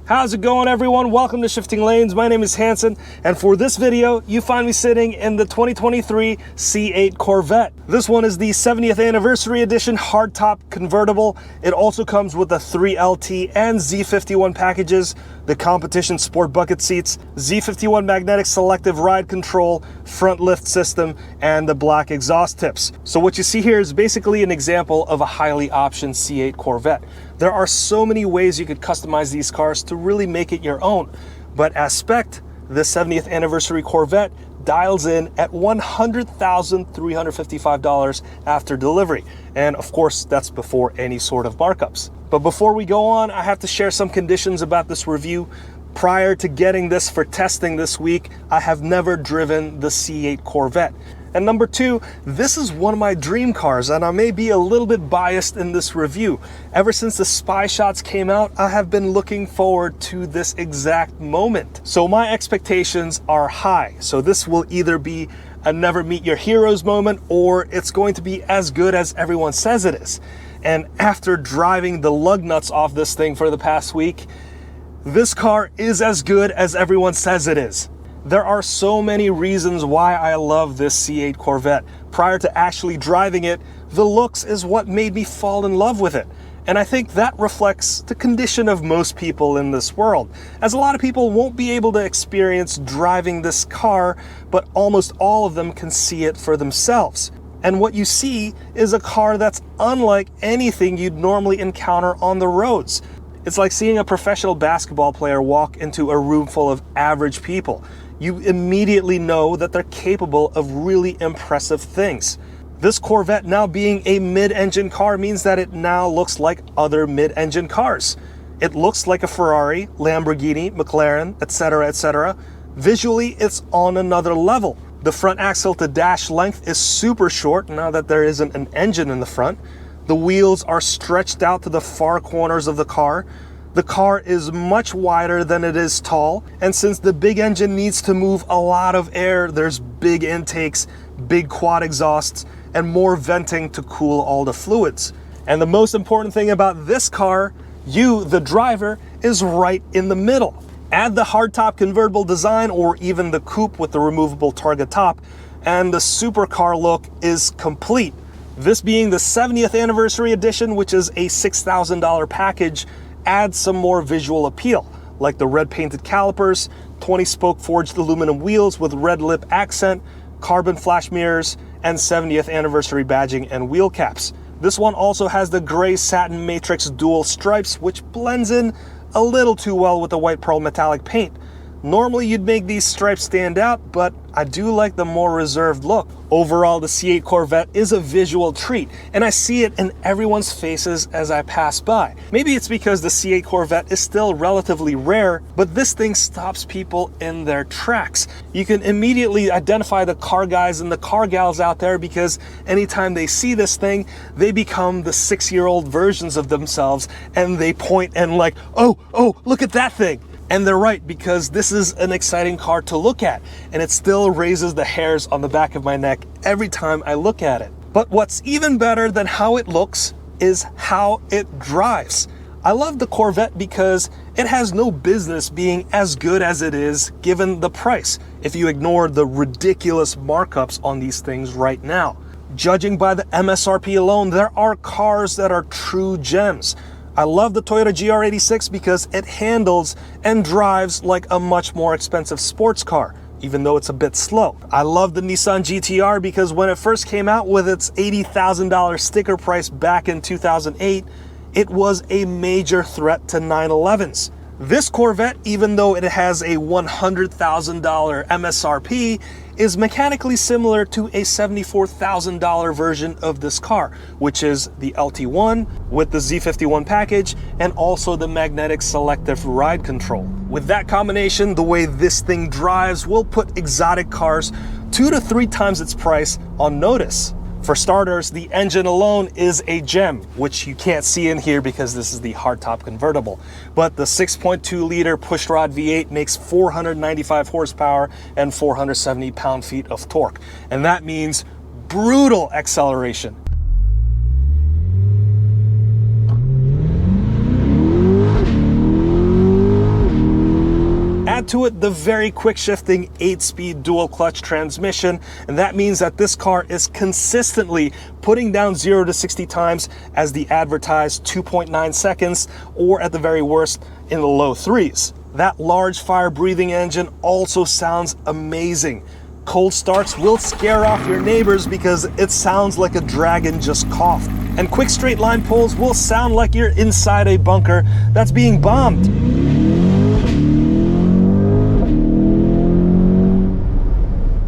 How's it going, everyone? Welcome to Shifting Lanes. My name is Hanson, and for this video, you find me sitting in the 2023 C8 Corvette. This one is the 70th anniversary edition hardtop convertible. It also comes with the 3LT and Z51 packages, the competition sport bucket seats, Z51 magnetic selective ride control, front lift system, and the black exhaust tips. So what you see here is basically an example of a highly optioned C8 Corvette. There are so many ways you could customize these cars to really make it your own, but as spec'd, the 70th anniversary Corvette dials in at $100,355 after delivery. And of course, that's before any sort of markups. But before we go on, I have to share some conditions about this review. Prior to getting this for testing this week, I have never driven the C8 Corvette. And number two, this is one of my dream cars, and I may be a little bit biased in this review. Ever since the spy shots came out, I have been looking forward to this exact moment. So my expectations are high. So this will either be a never meet your heroes moment, or it's going to be as good as everyone says it is. And after driving the lug nuts off this thing for the past week, this car is as good as everyone says it is. There are so many reasons why I love this C8 Corvette. Prior to actually driving it, the looks is what made me fall in love with it. And I think that reflects the condition of most people in this world, as a lot of people won't be able to experience driving this car, but almost all of them can see it for themselves. And what you see is a car that's unlike anything you'd normally encounter on the roads. It's like seeing a professional basketball player walk into a room full of average people. You immediately know that they're capable of really impressive things. This Corvette now being a mid-engine car means that it now looks like other mid-engine cars. It looks like a Ferrari, Lamborghini, McLaren, etc., etc. Visually, it's on another level. The front axle to dash length is super short now that there isn't an engine in the front. The wheels are stretched out to the far corners of the car. The car is much wider than it is tall, and since the big engine needs to move a lot of air, there's big intakes, big quad exhausts, and more venting to cool all the fluids. And the most important thing about this car, you, the driver, is right in the middle. Add the hardtop convertible design or even the coupe with the removable targa top, and the supercar look is complete. This being the 70th anniversary edition, which is a $6,000 package, adds some more visual appeal, like the red painted calipers, 20-spoke forged aluminum wheels with red lip accent, carbon flash mirrors, and 70th anniversary badging and wheel caps. This one also has the gray satin matrix dual stripes, which blends in a little too well with the white pearl metallic paint. Normally you'd make these stripes stand out, but I do like the more reserved look. Overall, the C8 Corvette is a visual treat, and I see it in everyone's faces as I pass by. Maybe it's because the C8 Corvette is still relatively rare, but this thing stops people in their tracks. You can immediately identify the car guys and the car gals out there because anytime they see this thing, they become the 6-year-old versions of themselves, and they point and like, oh, look at that thing. And they're right, because this is an exciting car to look at, and it still raises the hairs on the back of my neck every time I look at it. But what's even better than how it looks is how it drives. I love the Corvette because it has no business being as good as it is given the price, if you ignore the ridiculous markups on these things right now. Judging by the MSRP alone, there are cars that are true gems. I love the Toyota GR86 because it handles and drives like a much more expensive sports car, even though it's a bit slow. I love the Nissan GTR because when it first came out with its $80,000 sticker price back in 2008, it was a major threat to 911s. This Corvette, even though it has a $100,000 MSRP, is mechanically similar to a $74,000 version of this car, which is the LT1 with the Z51 package and also the magnetic selective ride control. With that combination, the way this thing drives will put exotic cars 2 to 3 times its price on notice. For starters, the engine alone is a gem, which you can't see in here because this is the hardtop convertible. But the 6.2-liter pushrod V8 makes 495 horsepower and 470 pound-feet of torque. And that means brutal acceleration. Add to it the very quick shifting 8-speed dual clutch transmission, and that means that this car is consistently putting down 0 to 60 times as the advertised 2.9 seconds, or at the very worst in the low 3s. That large fire breathing engine also sounds amazing. Cold starts will scare off your neighbors because it sounds like a dragon just coughed. And quick straight line pulls will sound like you're inside a bunker that's being bombed.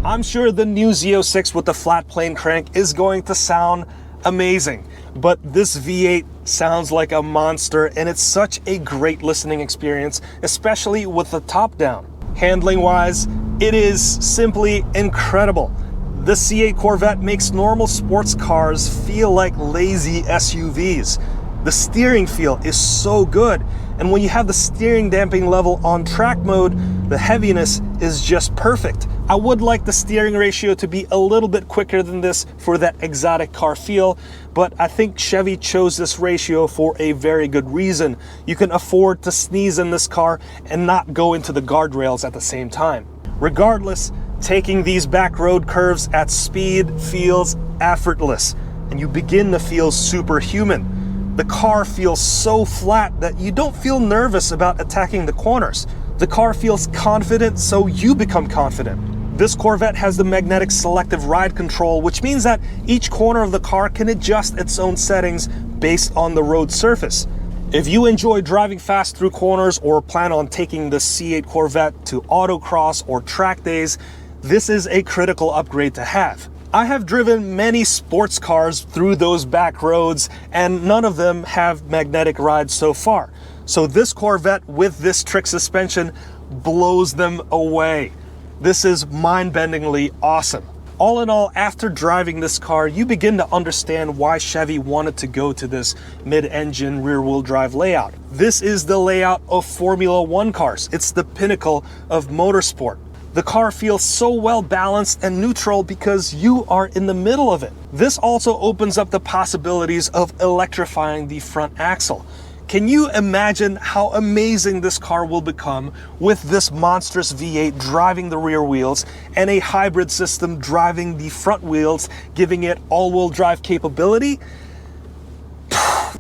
I'm sure the new Z06 with the flat plane crank is going to sound amazing, but this V8 sounds like a monster, and it's such a great listening experience, especially with the top down. Handling wise, it is simply incredible. The C8 Corvette makes normal sports cars feel like lazy SUVs. The steering feel is so good, and when you have the steering damping level on track mode, the heaviness is just perfect. I would like the steering ratio to be a little bit quicker than this for that exotic car feel, but I think Chevy chose this ratio for a very good reason. You can afford to sneeze in this car and not go into the guardrails at the same time. Regardless, taking these back road curves at speed feels effortless, and you begin to feel superhuman. The car feels so flat that you don't feel nervous about attacking the corners. The car feels confident, so you become confident. This Corvette has the magnetic selective ride control, which means that each corner of the car can adjust its own settings based on the road surface. If you enjoy driving fast through corners or plan on taking the C8 Corvette to autocross or track days, this is a critical upgrade to have. I have driven many sports cars through those back roads, and none of them have magnetic rides so far. So this Corvette with this trick suspension blows them away. This is mind-bendingly awesome. All in all, after driving this car, you begin to understand why Chevy wanted to go to this mid-engine rear-wheel drive layout. This is the layout of Formula One cars. It's the pinnacle of motorsport. The car feels so well balanced and neutral because you are in the middle of it. This also opens up the possibilities of electrifying the front axle. Can you imagine how amazing this car will become with this monstrous V8 driving the rear wheels and a hybrid system driving the front wheels, giving it all-wheel drive capability?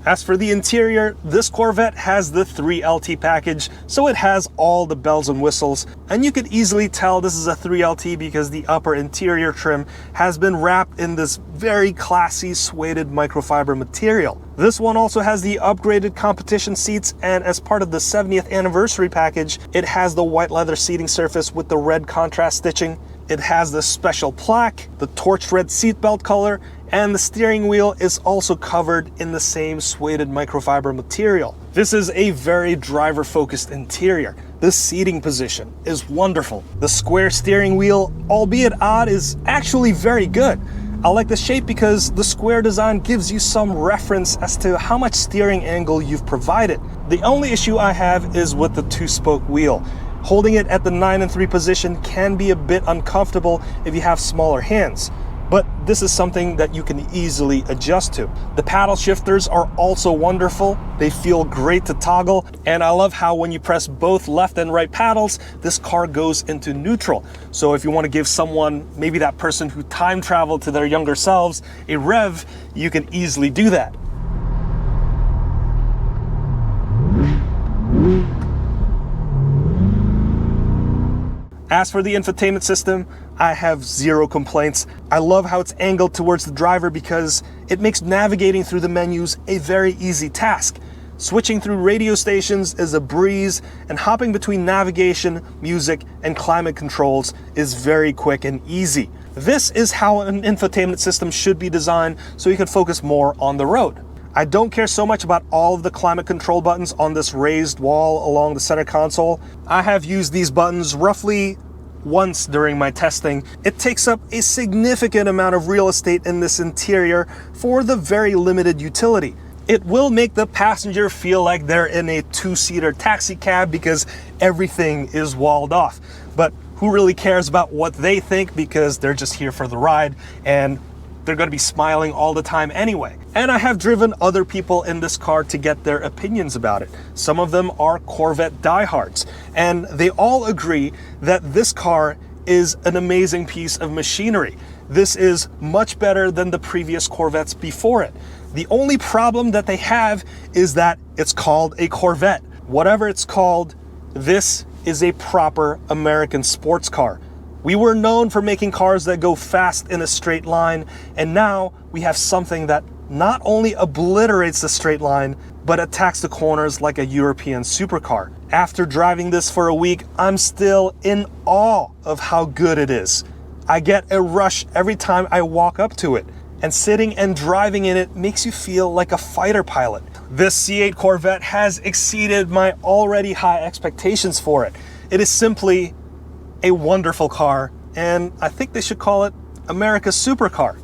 As for the interior, this Corvette has the 3LT package, so it has all the bells and whistles, and you could easily tell this is a 3LT because the upper interior trim has been wrapped in this very classy suede microfiber material. This one also has the upgraded competition seats, and as part of the 70th anniversary package, it has the white leather seating surface with the red contrast stitching. It has the special plaque, the torch red seatbelt color, and the steering wheel is also covered in the same suede microfiber material. This is a very driver-focused interior. The seating position is wonderful. The square steering wheel, albeit odd, is actually very good. I like the shape because the square design gives you some reference as to how much steering angle you've provided. The only issue I have is with the 2-spoke wheel. Holding it at the 9 and 3 position can be a bit uncomfortable if you have smaller hands, but this is something that you can easily adjust to. The paddle shifters are also wonderful. They feel great to toggle, and I love how when you press both left and right paddles, this car goes into neutral. So if you want to give someone, maybe that person who time traveled to their younger selves, a rev, you can easily do that. As for the infotainment system, I have zero complaints. I love how it's angled towards the driver because it makes navigating through the menus a very easy task. Switching through radio stations is a breeze, and hopping between navigation, music, and climate controls is very quick and easy. This is how an infotainment system should be designed, so you can focus more on the road. I don't care so much about all of the climate control buttons on this raised wall along the center console. I have used these buttons roughly once during my testing. It takes up a significant amount of real estate in this interior for the very limited utility. It will make the passenger feel like they're in a 2-seater taxi cab because everything is walled off. But who really cares about what they think, because they're just here for the ride and they're going to be smiling all the time anyway. And I have driven other people in this car to get their opinions about it. Some of them are Corvette diehards, and they all agree that this car is an amazing piece of machinery. This is much better than the previous Corvettes before it. The only problem that they have is that it's called a Corvette. Whatever it's called, this is a proper American sports car. We were known for making cars that go fast in a straight line, and now we have something that not only obliterates the straight line, but attacks the corners like a European supercar. After driving this for a week, I'm still in awe of how good it is. I get a rush every time I walk up to it, and sitting and driving in it makes you feel like a fighter pilot. This C8 Corvette has exceeded my already high expectations for it. It is simply a wonderful car, and I think they should call it America's supercar.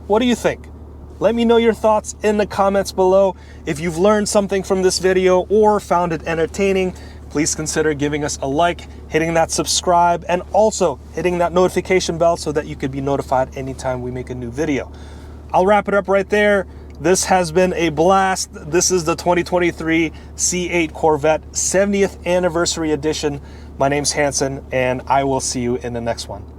What do you think? Let me know your thoughts in the comments below. If you've learned something from this video or found it entertaining, please consider giving us a like, hitting that subscribe, and also hitting that notification bell so that you could be notified anytime we make a new video. I'll wrap it up right there. This has been a blast. This is the 2023 C8 Corvette 70th Anniversary Edition. My name's Hanson, and I will see you in the next one.